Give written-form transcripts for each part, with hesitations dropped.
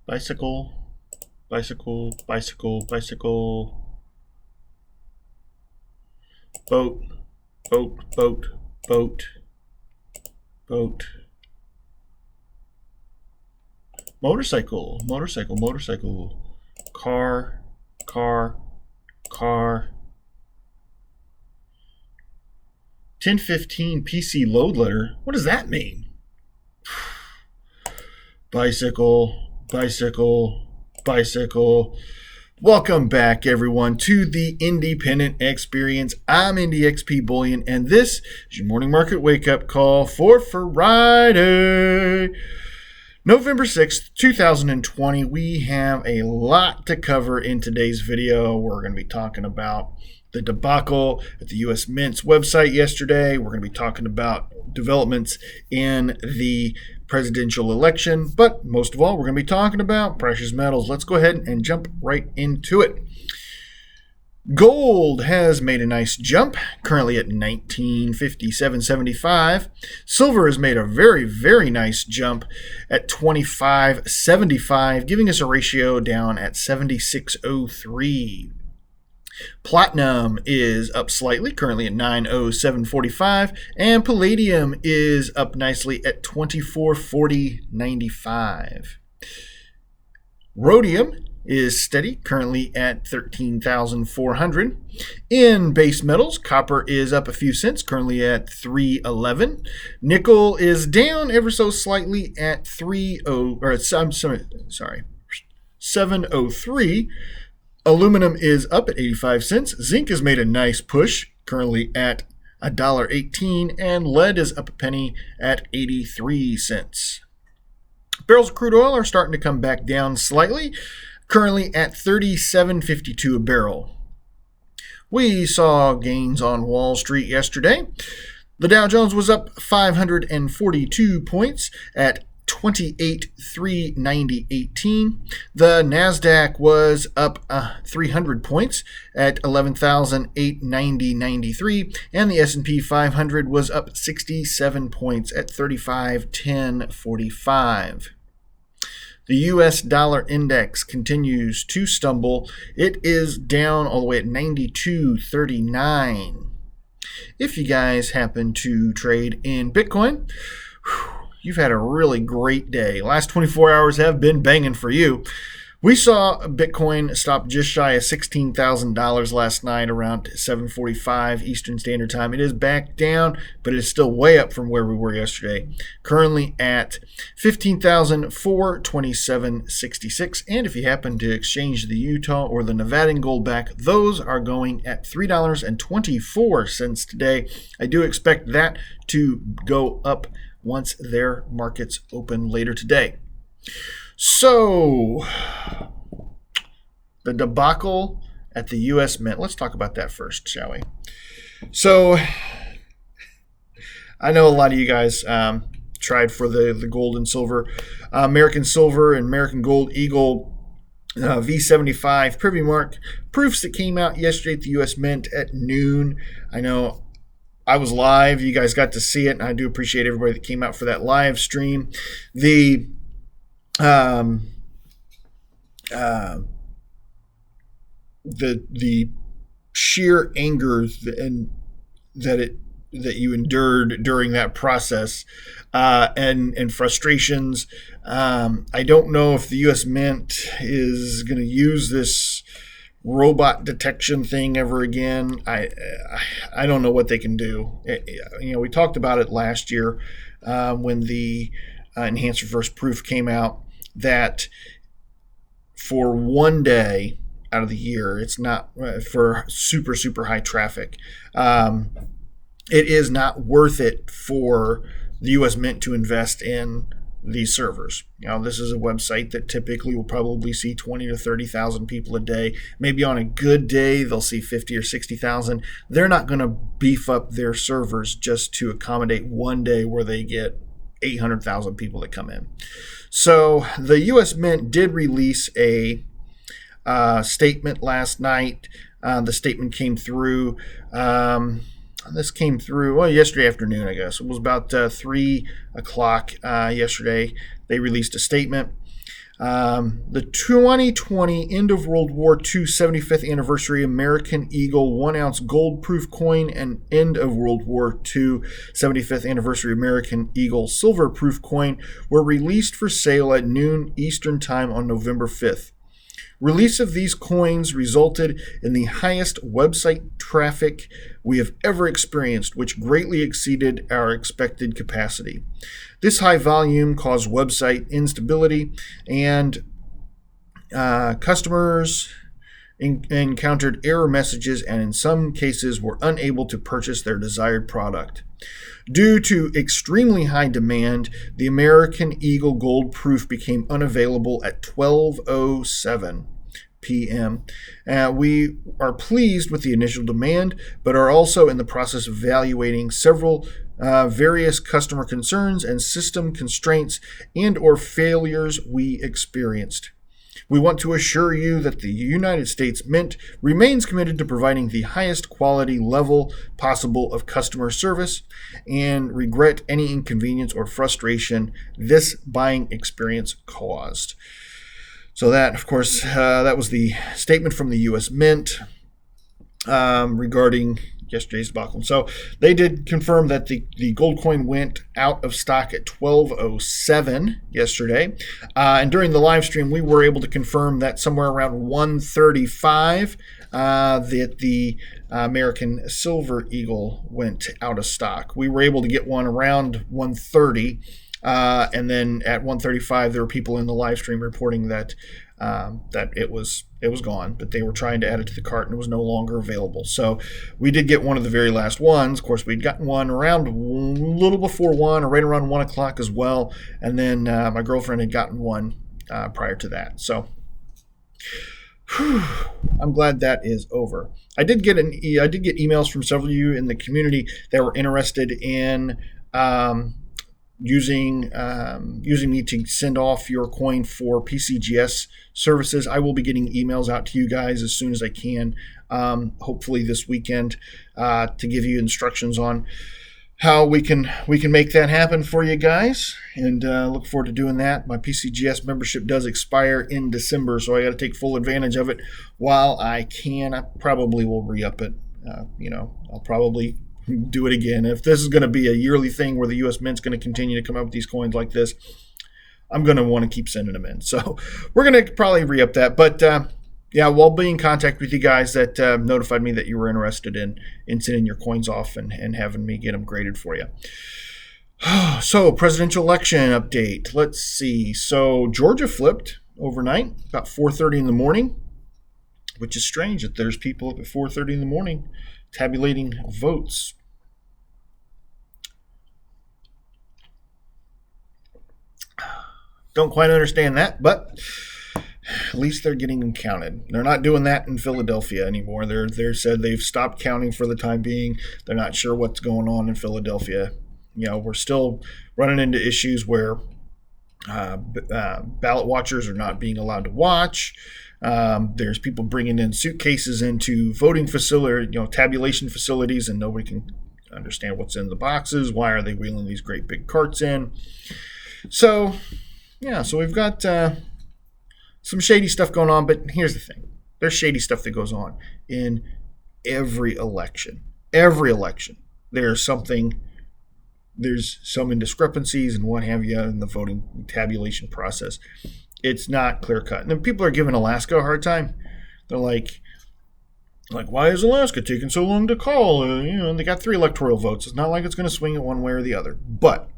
Bicycle, bicycle, bicycle, bicycle. Boat, boat, boat, boat, boat. Motorcycle, motorcycle, motorcycle. Car, car, car. 1015 PC load letter. What does that mean? Bicycle, bicycle, bicycle. Welcome back, everyone, to the Independent Experience. I'm IndyXP Bullion, and this is your morning market wake-up call for Friday, November 6th, 2020. We have a lot to cover in today's video. We're going to be talking about the debacle at the U.S. Mint's website yesterday. We're going to be talking about developments in the presidential election, but most of all, we're going to be talking about precious metals. Let's go ahead and jump right into it. Gold has made a nice jump, currently at $1957.75. Silver has made a very, very nice jump at $25.75, giving us a ratio down at 76.03. Platinum is up slightly, currently at $907.45, and palladium is up nicely at $24.40.95. Rhodium is steady, currently at $13,400. In base metals, copper is up a few cents, currently at $3.11. Nickel is down ever so slightly at $7.03. Aluminum is up at 85 cents. Zinc has made a nice push, currently at $1.18, and lead is up a penny at 83 cents. Barrels of crude oil are starting to come back down slightly, currently at $37.52 a barrel. We saw gains on Wall Street yesterday. The Dow Jones was up 542 points at 28,390.18. The NASDAQ was up 300 points at 11,890.93, and the S&P 500 was up 67 points at 35,1045. The U.S. dollar index continues to stumble. It is down all the way at 92.39. If you guys happen to trade in Bitcoin, you've had a really great day. Last 24 hours have been banging for you. We saw Bitcoin stop just shy of $16,000 last night around 7:45 Eastern Standard Time. It is back down, but it is still way up from where we were yesterday. Currently at $15,427.66. And if you happen to exchange the Utah or the Nevadan gold back, those are going at $3.24 today. I do expect that to go up once their markets open later today. So, the debacle at the U.S. Mint. Let's talk about that first, shall we? So, I know a lot of you guys tried for the gold and silver. American Silver and American Gold Eagle V75 privy mark proofs that came out yesterday at the U.S. Mint at noon. I know I was live. You guys got to see it, and I do appreciate everybody that came out for that live stream. The sheer anger that you endured during that process, and frustrations. I don't know if the U.S. Mint is going to use this robot detection thing ever again. I don't know what they can do. We talked about it last year when the enhanced reverse proof came out, that for one day out of the year, it's not for super high traffic. It is not worth it for the U.S. Mint to invest in these servers. This is a website that typically will probably see 20 to 30,000 people a day. Maybe on a good day, they'll see 50 or 60,000. They're not going to beef up their servers just to accommodate one day where they get 800,000 people that come in. So the U.S. Mint did release a statement last night. The statement came through. This came through yesterday afternoon, I guess. It was about 3 o'clock yesterday. They released a statement. The 2020 end of World War II 75th anniversary American Eagle 1 ounce gold proof coin and end of World War II 75th anniversary American Eagle silver proof coin were released for sale at noon Eastern Time on November 5th. Release of these coins resulted in the highest website traffic we have ever experienced, which greatly exceeded our expected capacity. This high volume caused website instability, and customers encountered error messages and in some cases were unable to purchase their desired product. Due to extremely high demand, the American Eagle Gold Proof became unavailable at 12:07 p.m. We are pleased with the initial demand, but are also in the process of evaluating several various customer concerns and system constraints and or failures we experienced. We want to assure you that the United States Mint remains committed to providing the highest quality level possible of customer service and regret any inconvenience or frustration this buying experience caused. So that, of course, that was the statement from the U.S. Mint regarding yesterday's debacle. So they did confirm that the gold coin went out of stock at 12:07 yesterday. And during the live stream, we were able to confirm that somewhere around 1:35 that the American Silver Eagle went out of stock. We were able to get one around 1:30. And then at 1:35, there were people in the live stream reporting that it was gone, but they were trying to add it to the cart and it was no longer available. So we did get one of the very last ones. Of course, we'd gotten one around a little before 1 or right around 1 o'clock as well. And then my girlfriend had gotten one prior to that. So I'm glad that is over. I did get emails from several of you in the community that were interested in using me to send off your coin for PCGS services. I will be getting emails out to you guys as soon as I can, hopefully this weekend, to give you instructions on how we can make that happen for you guys, and look forward to doing that. My PCGS membership does expire in December, so I got to take full advantage of it while I can. I probably will re-up it. I'll probably do it again. If this is going to be a yearly thing where the U.S. Mint's going to continue to come up with these coins like this, I'm going to want to keep sending them in. So we're going to probably re-up that. But we'll be in contact with you guys that notified me that you were interested in sending your coins off and having me get them graded for you. So presidential election update. Let's see. So Georgia flipped overnight about 4:30 in the morning, which is strange that there's people up at 4:30 in the morning tabulating votes. Don't quite understand that, but at least they're getting them counted. They're not doing that in Philadelphia anymore. They're said they've stopped counting for the time being. They're not sure what's going on in Philadelphia. We're still running into issues where ballot watchers are not being allowed to watch. There's people bringing in suitcases into voting tabulation facilities, and nobody can understand what's in the boxes. Why are they wheeling these great big carts in? So we've got some shady stuff going on, but here's the thing. There's shady stuff that goes on in every election. Every election. There's some indiscrepancies and what have you in the voting tabulation process. It's not clear cut. And then people are giving Alaska a hard time. They're like, why is Alaska taking so long to call? They got 3 electoral votes. It's not like it's going to swing it one way or the other. But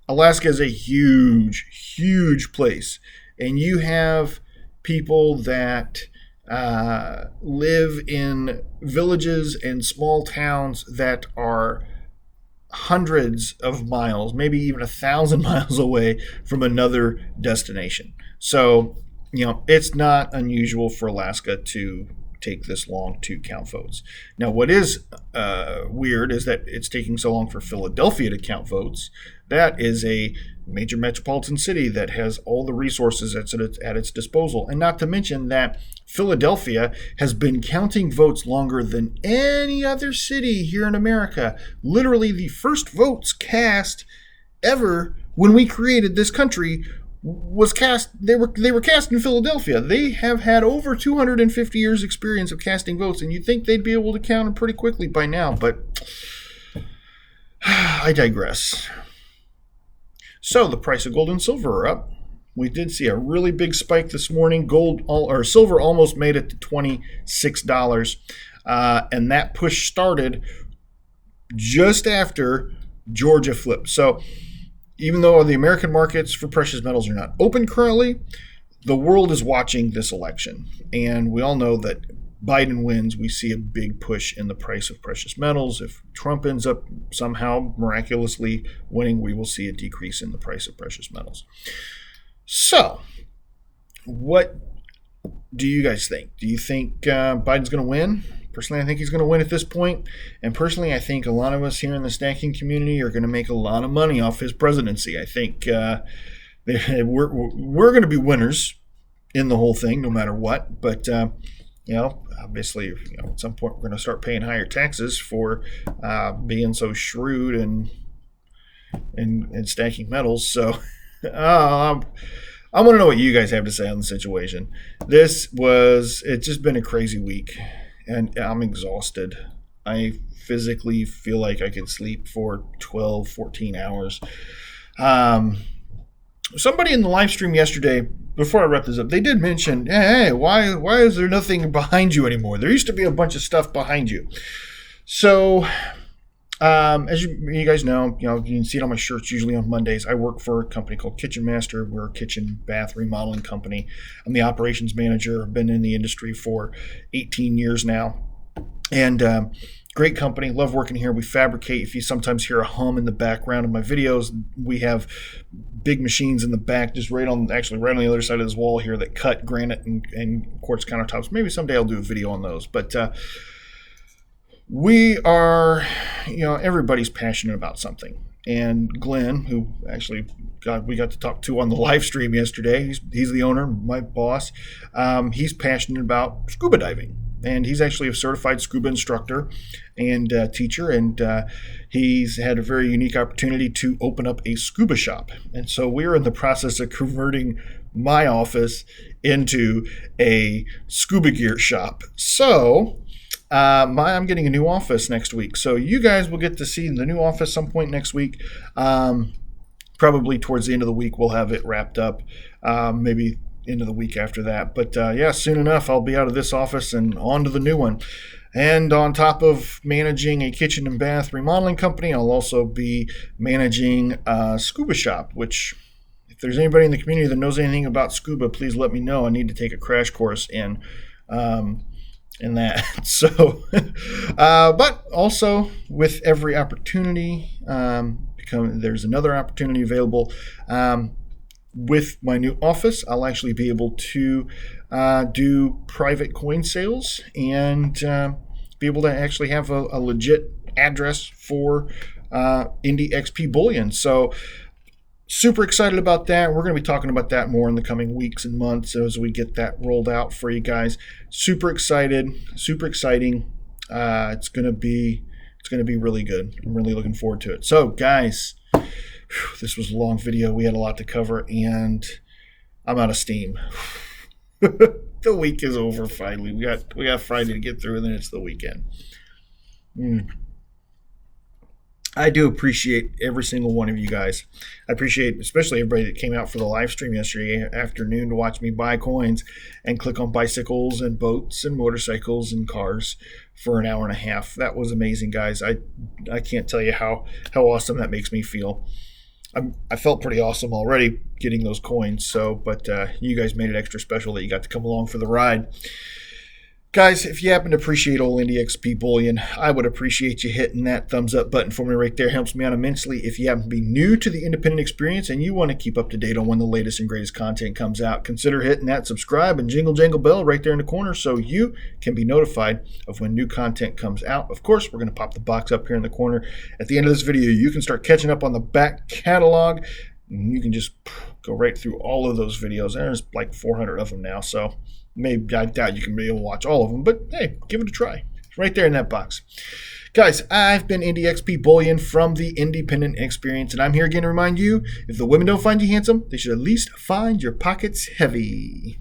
Alaska is a huge, huge place. And you have people that live in villages and small towns that are hundreds of miles, maybe even 1,000 miles away from another destination. So, it's not unusual for Alaska to take this long to count votes. Now, what is weird is that it's taking so long for Philadelphia to count votes. That is a major metropolitan city that has all the resources at its disposal. And not to mention that Philadelphia has been counting votes longer than any other city here in America. Literally, the first votes cast ever when we created this country was cast. They were cast in Philadelphia. They have had over 250 years experience of casting votes, and you'd think they'd be able to count them pretty quickly by now, but I digress. So the price of gold and silver are up. We did see a really big spike this morning. Silver almost made it to $26, and that push started just after Georgia flipped. So even though the American markets for precious metals are not open currently, the world is watching this election. And we all know that Biden wins, we see a big push in the price of precious metals. If Trump ends up somehow miraculously winning, we will see a decrease in the price of precious metals. So, what do you guys think? Do you think Biden's going to win? Personally, I think he's going to win at this point. And personally, I think a lot of us here in the stacking community are going to make a lot of money off his presidency. I think we're going to be winners in the whole thing, no matter what. But, obviously, at some point we're going to start paying higher taxes for being so shrewd and stacking metals. So I want to know what you guys have to say on the situation. It's just been a crazy week. And I'm exhausted. I physically feel like I could sleep for 12, 14 hours. Somebody in the live stream yesterday, before I wrap this up, they did mention, hey, why is there nothing behind you anymore? There used to be a bunch of stuff behind you. So, as you guys know, you can see it on my shirts usually on Mondays. I work for a company called Kitchen Master. We're a kitchen bath remodeling company. I'm the operations manager. I've been in the industry for 18 years now. And great company. Love working here. We fabricate. If you sometimes hear a hum in the background of my videos, we have big machines in the back, just right on the other side of this wall here that cut granite and quartz countertops. Maybe someday I'll do a video on those. But we are, everybody's passionate about something. And Glenn, who actually we got to talk to on the live stream yesterday, he's the owner, my boss. He's passionate about scuba diving. And he's actually a certified scuba instructor and teacher, and he's had a very unique opportunity to open up a scuba shop. And so we're in the process of converting my office into a scuba gear shop. So I'm getting a new office next week. So you guys will get to see the new office some point next week. Probably towards the end of the week, we'll have it wrapped up. Maybe into the week after that. But soon enough, I'll be out of this office and on to the new one. And on top of managing a kitchen and bath remodeling company, I'll also be managing a scuba shop, which if there's anybody in the community that knows anything about scuba, please let me know. I need to take a crash course in that. So, but also with every opportunity, there's another opportunity available. With my new office, I'll actually be able to do private coin sales and be able to actually have a legit address for Indie XP bullion. So super excited about that. We're going to be talking about that more in the coming weeks and months as we get that rolled out for you guys. Super excited, super exciting. It's going to be really good. I'm really looking forward to it. So guys, this was a long video. We had a lot to cover, and I'm out of steam. The week is over finally. We got Friday to get through, and then it's the weekend. I do appreciate every single one of you guys. I appreciate especially everybody that came out for the live stream yesterday afternoon to watch me buy coins and click on bicycles and boats and motorcycles and cars for an hour and a half. That was amazing, guys. I can't tell you how awesome that makes me feel. I felt pretty awesome already getting those coins, but you guys made it extra special that you got to come along for the ride. Guys, if you happen to appreciate old Indie XP bullion, I would appreciate you hitting that thumbs up button for me right there. It helps me out immensely. If you happen to be new to the independent experience and you want to keep up to date on when the latest and greatest content comes out, consider hitting that subscribe and jingle bell right there in the corner so you can be notified of when new content comes out. Of course, we're going to pop the box up here in the corner. At the end of this video, you can start catching up on the back catalog. And you can just go right through all of those videos. There's like 400 of them now, so maybe I doubt you can be able to watch all of them, but hey, give it a try. It's right there in that box. Guys, I've been Indie XP Bullion from the Independent Experience, and I'm here again to remind you, if the women don't find you handsome, they should at least find your pockets heavy.